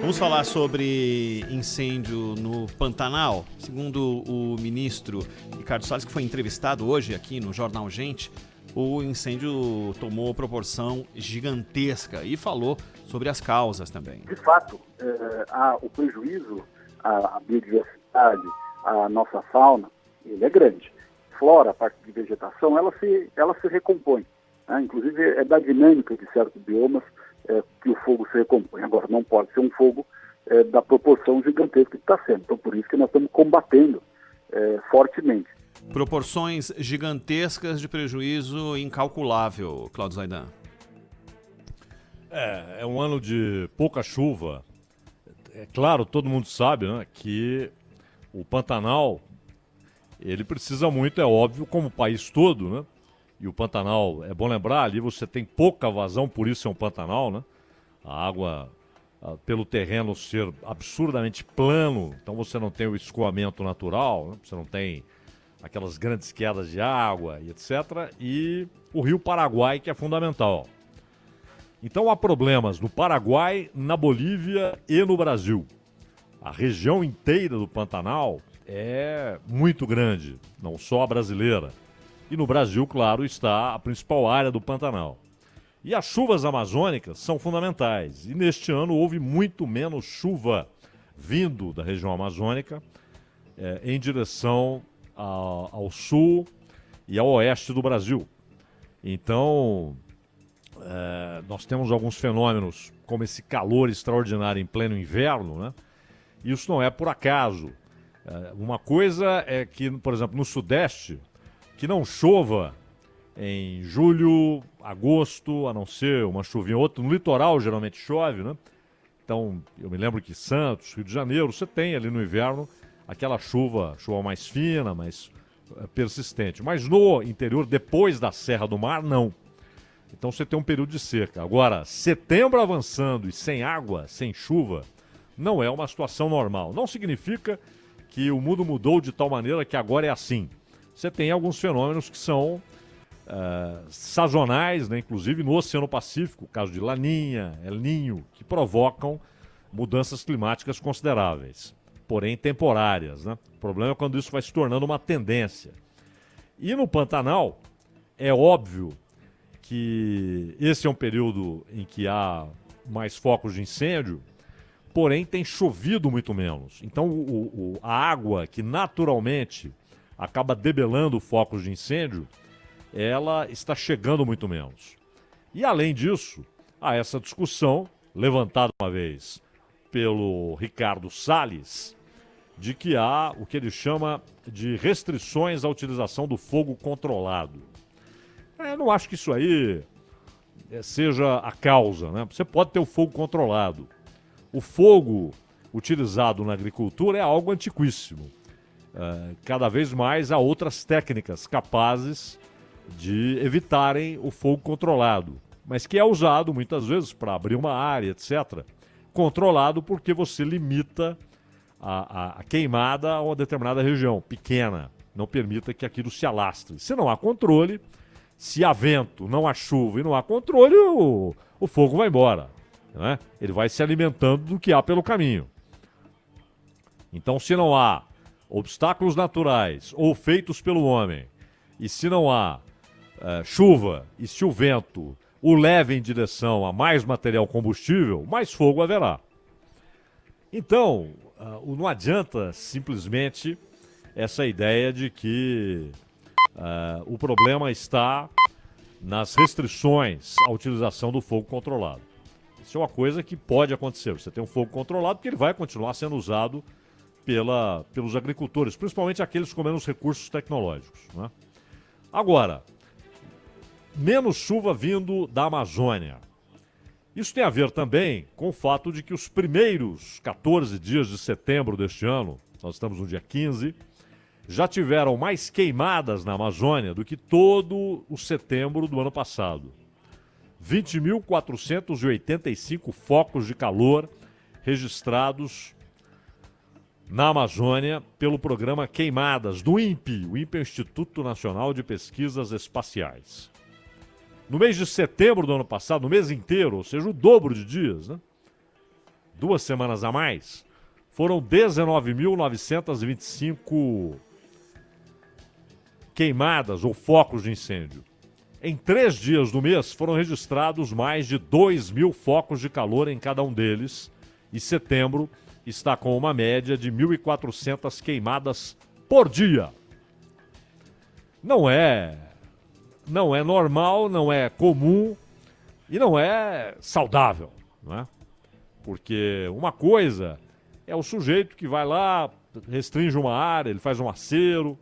Vamos falar sobre incêndio no Pantanal. Segundo o ministro Ricardo Salles, que foi entrevistado hoje aqui no Jornal Gente, o incêndio tomou proporção gigantesca e falou sobre as causas também. De fato, o prejuízo à biodiversidade, à nossa fauna, ele é grande. Flora, a parte de vegetação, ela se recompõe. Né? Inclusive, é da dinâmica de certos biomas que o fogo se recompõe. Agora, não pode ser um fogo da proporção gigantesca que está sendo. Então, por isso que nós estamos combatendo fortemente. Proporções gigantescas de prejuízo incalculável, Cláudio Zaidan. É um ano de pouca chuva. É claro, todo mundo sabe, né, que o Pantanal, ele precisa muito, é óbvio, como o país todo, né? E o Pantanal, é bom lembrar, ali você tem pouca vazão, por isso é um Pantanal, né? A água, pelo terreno ser absurdamente plano, então você não tem o escoamento natural, né? Você não tem aquelas grandes quedas de água e etc. E o rio Paraguai, que é fundamental. Então há problemas no Paraguai, na Bolívia e no Brasil. A região inteira do Pantanal é muito grande, não só a brasileira. E no Brasil, claro, está a principal área do Pantanal. E as chuvas amazônicas são fundamentais. E neste ano houve muito menos chuva vindo da região amazônica em direção ao sul e ao oeste do Brasil. Então, nós temos alguns fenômenos, como esse calor extraordinário em pleno inverno, né? Isso não é por acaso. Uma coisa é que, por exemplo, no Sudeste, que não chova em julho, agosto, a não ser uma chuvinha ou outra. No litoral geralmente chove, né? Então, eu me lembro que Santos, Rio de Janeiro, você tem ali no inverno aquela chuva mais fina, mais persistente. Mas no interior, depois da Serra do Mar, não. Então você tem um período de seca. Agora, setembro avançando e sem água, sem chuva, não é uma situação normal. Não significa que o mundo mudou de tal maneira que agora é assim. Você tem alguns fenômenos que são sazonais, né? Inclusive no Oceano Pacífico, o caso de Laninha, El Niño, que provocam mudanças climáticas consideráveis, porém temporárias, né? O problema é quando isso vai se tornando uma tendência. E no Pantanal, é óbvio que esse é um período em que há mais focos de incêndio, porém tem chovido muito menos. Então a água que naturalmente acaba debelando focos de incêndio, ela está chegando muito menos. E além disso, há essa discussão, levantada uma vez pelo Ricardo Salles, de que há o que ele chama de restrições à utilização do fogo controlado. Eu não acho que isso aí seja a causa, né? Você pode ter o fogo controlado. O fogo utilizado na agricultura é algo antiquíssimo. Cada vez mais há outras técnicas capazes de evitarem o fogo controlado, mas que é usado muitas vezes para abrir uma área, etc. Controlado porque você limita a queimada a uma determinada região pequena, não permita que aquilo se alastre. Se não há controle, se há vento, não há chuva e não há controle, o fogo vai embora, né? Ele vai se alimentando do que há pelo caminho. Então, se não há obstáculos naturais ou feitos pelo homem, e se não há chuva, e se o vento o leva em direção a mais material combustível, mais fogo haverá. Então, não adianta simplesmente essa ideia de que o problema está nas restrições à utilização do fogo controlado. Isso é uma coisa que pode acontecer. Você tem um fogo controlado porque ele vai continuar sendo usado pelos agricultores, principalmente aqueles com menos recursos tecnológicos, né? Agora, menos chuva vindo da Amazônia. Isso tem a ver também com o fato de que os primeiros 14 dias de setembro deste ano, nós estamos no dia 15, já tiveram mais queimadas na Amazônia do que todo o setembro do ano passado. 20.485 focos de calor registrados na Amazônia pelo programa Queimadas do INPE, o INPE é o Instituto Nacional de Pesquisas Espaciais. No mês de setembro do ano passado, no mês inteiro, ou seja, o dobro de dias, né? 2 semanas a mais, foram 19.925 queimadas ou focos de incêndio. Em 3 dias do mês foram registrados mais de 2.000 focos de calor em cada um deles, e setembro está com uma média de 1.400 queimadas por dia. Não é normal, não é comum e não é saudável, não é? Porque uma coisa é o sujeito que vai lá, restringe uma área, ele faz um acero,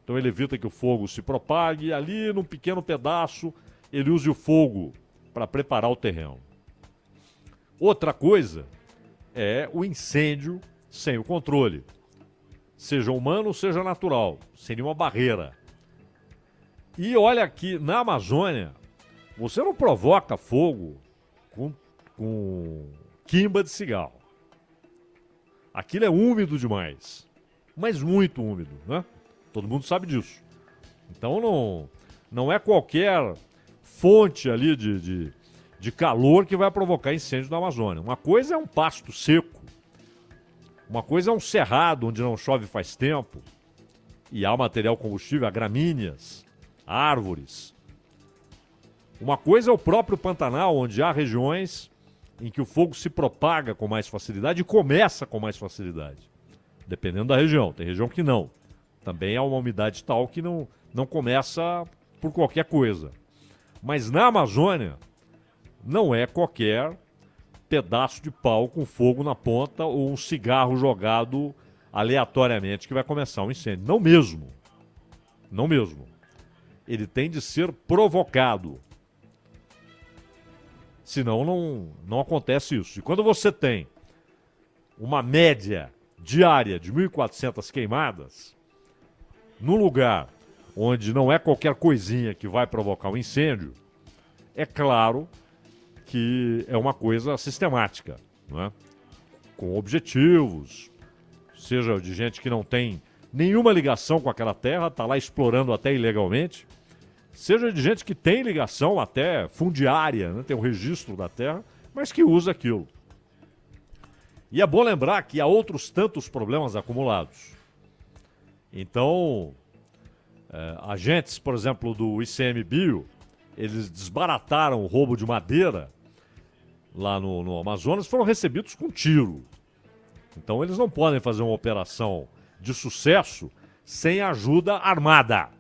então ele evita que o fogo se propague, e ali num pequeno pedaço ele use o fogo para preparar o terreno. Outra coisa é o incêndio sem o controle, seja humano, seja natural, sem nenhuma barreira. E olha aqui, na Amazônia, você não provoca fogo com quimba de cigarro. Aquilo é úmido demais, mas muito úmido, né? Todo mundo sabe disso. Então não é qualquer fonte ali de calor que vai provocar incêndio na Amazônia. Uma coisa é um pasto seco, uma coisa é um cerrado onde não chove faz tempo e há material combustível, há gramíneas, árvores. Uma coisa é o próprio Pantanal, onde há regiões em que o fogo se propaga com mais facilidade e começa com mais facilidade. Dependendo da região. Tem região que não. Também há uma umidade tal que não começa por qualquer coisa. Mas na Amazônia, não é qualquer pedaço de pau com fogo na ponta ou um cigarro jogado aleatoriamente que vai começar um incêndio. Não mesmo. Não mesmo. Ele tem de ser provocado. Senão não acontece isso. E quando você tem uma média diária de 1.400 queimadas, no lugar onde não é qualquer coisinha que vai provocar um incêndio, é claro que é uma coisa sistemática, não é? Com objetivos, seja de gente que não tem nenhuma ligação com aquela terra, está lá explorando até ilegalmente, seja de gente que tem ligação até fundiária, né? Tem um registro da terra, mas que usa aquilo. E é bom lembrar que há outros tantos problemas acumulados. Então, agentes, por exemplo, do ICMBio, eles desbarataram o roubo de madeira lá no Amazonas, foram recebidos com tiro. Então eles não podem fazer uma operação de sucesso sem ajuda armada.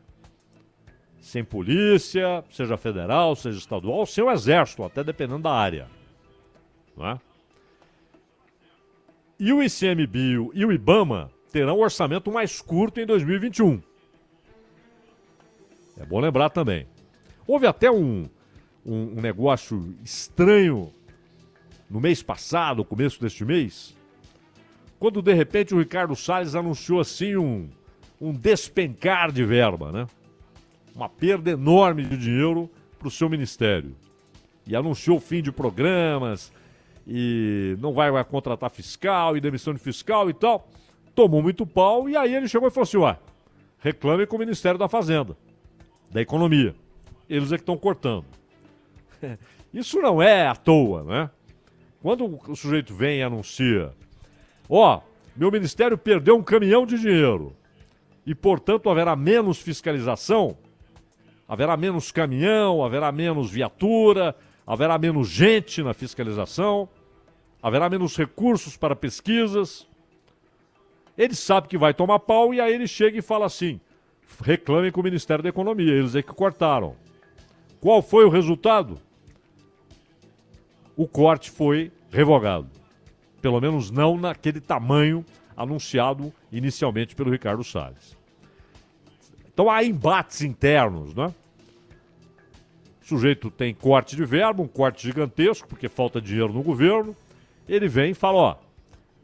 Sem polícia, seja federal, seja estadual, sem o exército, até dependendo da área. Não é? E o ICMBio e o IBAMA terão um orçamento mais curto em 2021. É bom lembrar também. Houve até um negócio estranho no mês passado, começo deste mês, quando de repente o Ricardo Salles anunciou assim um despencar de verba, né? Uma perda enorme de dinheiro para o seu ministério. E anunciou o fim de programas, e não vai contratar fiscal, e demissão de fiscal e tal. Tomou muito pau, e aí ele chegou e falou assim, reclame com o Ministério da Fazenda, da Economia. Eles é que estão cortando. Isso não é à toa, né? Quando o sujeito vem e anuncia, meu ministério perdeu um caminhão de dinheiro, e portanto haverá menos fiscalização, haverá menos caminhão, haverá menos viatura, haverá menos gente na fiscalização, haverá menos recursos para pesquisas. Ele sabe que vai tomar pau e aí ele chega e fala assim, reclame com o Ministério da Economia, eles é que cortaram. Qual foi o resultado? O corte foi revogado. Pelo menos não naquele tamanho anunciado inicialmente pelo Ricardo Salles. Então há embates internos, né? O sujeito tem corte de verba, um corte gigantesco, porque falta dinheiro no governo. Ele vem e fala,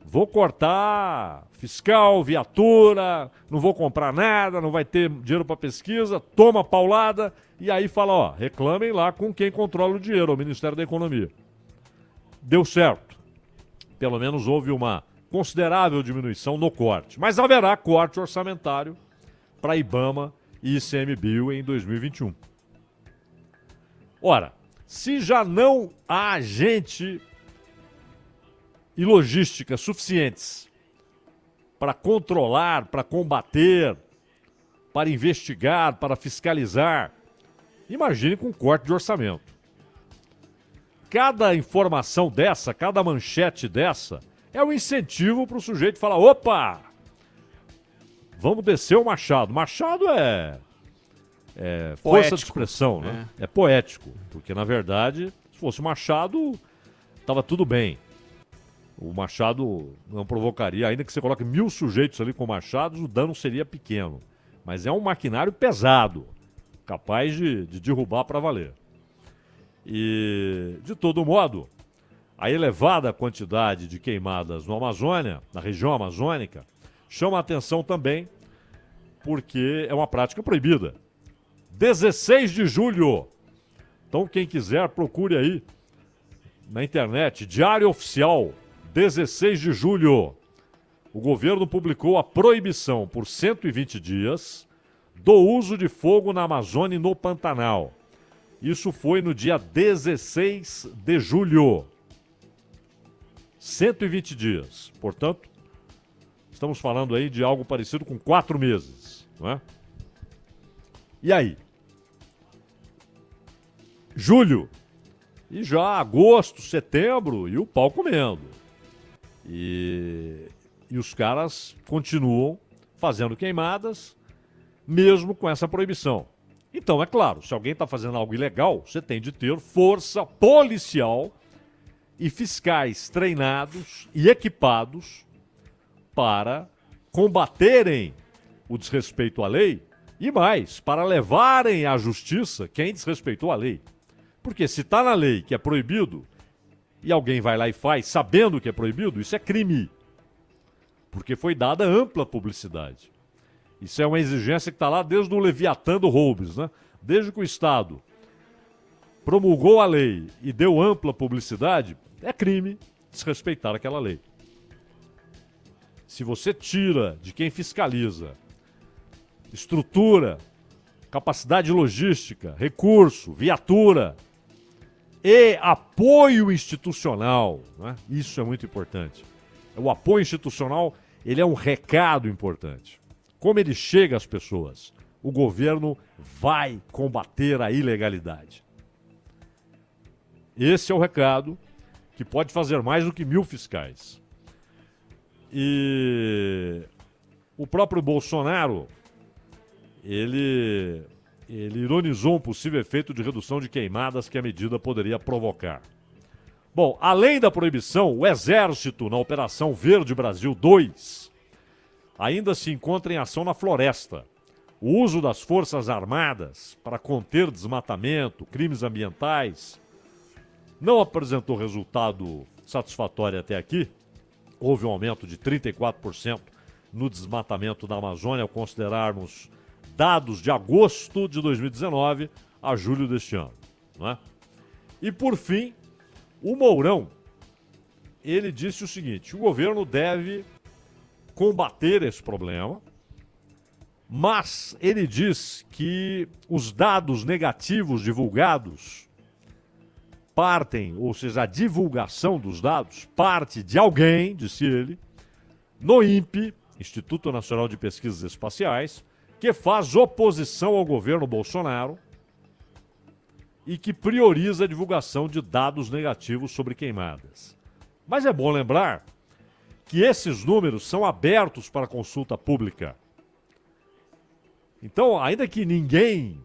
vou cortar fiscal, viatura, não vou comprar nada, não vai ter dinheiro para pesquisa, toma paulada, e aí fala, reclamem lá com quem controla o dinheiro, o Ministério da Economia. Deu certo. Pelo menos houve uma considerável diminuição no corte. Mas haverá corte orçamentário para IBAMA e ICMBio em 2021. Ora, se já não há gente e logística suficientes para controlar, para combater, para investigar, para fiscalizar, imagine com corte de orçamento. Cada informação dessa, cada manchete dessa, é um incentivo para o sujeito falar, opa, vamos descer o Machado. Machado é força de expressão, né? É poético, porque na verdade, se fosse o Machado, estava tudo bem. O Machado não provocaria, ainda que você coloque 1000 sujeitos ali com machados, o dano seria pequeno. Mas é um maquinário pesado, capaz de derrubar para valer. E, de todo modo, a elevada quantidade de queimadas no Amazônia, na região amazônica, chama a atenção também porque é uma prática proibida. 16 de julho. Então, quem quiser, procure aí na internet, Diário Oficial, 16 de julho. O governo publicou a proibição por 120 dias do uso de fogo na Amazônia e no Pantanal. Isso foi no dia 16 de julho. 120 dias. Portanto, estamos falando aí de algo parecido com 4 meses, não é? E aí? Julho. E já agosto, setembro, e o pau comendo. E os caras continuam fazendo queimadas, mesmo com essa proibição. Então, é claro, se alguém está fazendo algo ilegal, você tem de ter força policial e fiscais treinados e equipados para combaterem o desrespeito à lei e mais, para levarem à justiça quem desrespeitou a lei. Porque se está na lei que é proibido e alguém vai lá e faz sabendo que é proibido, isso é crime. Porque foi dada ampla publicidade. Isso é uma exigência que está lá desde o Leviatã do Hobbes, né? Desde que o Estado promulgou a lei e deu ampla publicidade, é crime desrespeitar aquela lei. Se você tira de quem fiscaliza estrutura, capacidade logística, recurso, viatura e apoio institucional, né? Isso é muito importante. O apoio institucional, ele é um recado importante. Como ele chega às pessoas? O governo vai combater a ilegalidade. Esse é o recado que pode fazer mais do que 1000 fiscais. E o próprio Bolsonaro, ele ironizou um possível efeito de redução de queimadas que a medida poderia provocar. Bom, além da proibição, o Exército, na Operação Verde Brasil 2, ainda se encontra em ação na floresta. O uso das Forças Armadas para conter desmatamento, crimes ambientais, não apresentou resultado satisfatório até aqui. Houve um aumento de 34% no desmatamento da Amazônia, ao considerarmos dados de agosto de 2019 a julho deste ano, não é? E, por fim, o Mourão, ele disse o seguinte: o governo deve combater esse problema, mas ele diz que os dados negativos divulgados partem, ou seja, a divulgação dos dados parte de alguém, disse ele, no INPE, Instituto Nacional de Pesquisas Espaciais, que faz oposição ao governo Bolsonaro e que prioriza a divulgação de dados negativos sobre queimadas. Mas é bom lembrar que esses números são abertos para consulta pública. Então, ainda que ninguém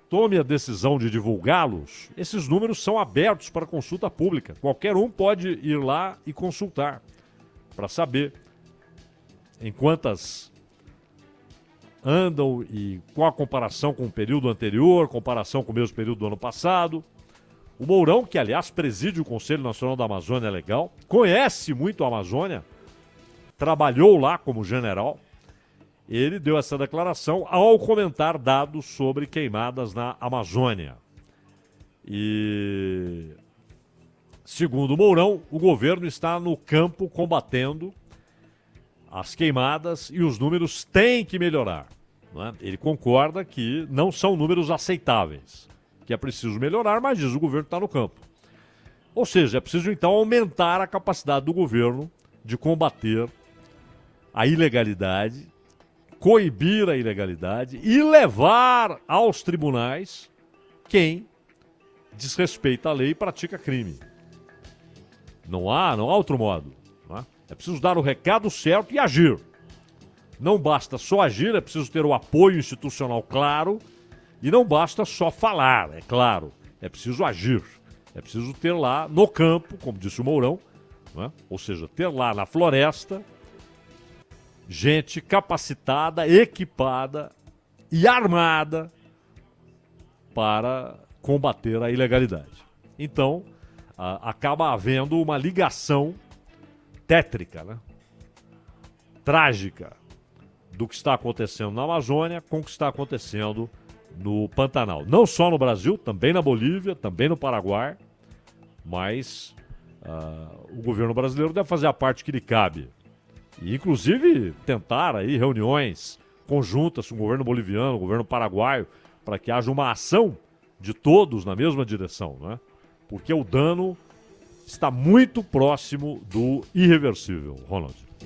tome a decisão de divulgá-los, esses números são abertos para consulta pública. Qualquer um pode ir lá e consultar para saber em quantas andam e qual a comparação com o período anterior, comparação com o mesmo período do ano passado. O Mourão, que aliás preside o Conselho Nacional da Amazônia Legal, conhece muito a Amazônia, trabalhou lá como general, ele deu essa declaração ao comentar dados sobre queimadas na Amazônia. E, segundo o Mourão, o governo está no campo combatendo as queimadas e os números têm que melhorar, não é? Ele concorda que não são números aceitáveis, que é preciso melhorar, mas diz o governo está no campo. Ou seja, é preciso então aumentar a capacidade do governo de combater a ilegalidade, coibir a ilegalidade e levar aos tribunais quem desrespeita a lei e pratica crime. Não há outro modo. Não é? É preciso dar o recado certo e agir. Não basta só agir, é preciso ter o apoio institucional claro e não basta só falar, é claro. É preciso agir. É preciso ter lá no campo, como disse o Mourão, não é? Ou seja, ter lá na floresta gente capacitada, equipada e armada para combater a ilegalidade. Então, acaba havendo uma ligação tétrica, né? Trágica, do que está acontecendo na Amazônia com o que está acontecendo no Pantanal. Não só no Brasil, também na Bolívia, também no Paraguai, mas o governo brasileiro deve fazer a parte que lhe cabe. E, inclusive, tentar aí reuniões conjuntas com o governo boliviano, o governo paraguaio, para que haja uma ação de todos na mesma direção, né? Porque o dano está muito próximo do irreversível, Ronald.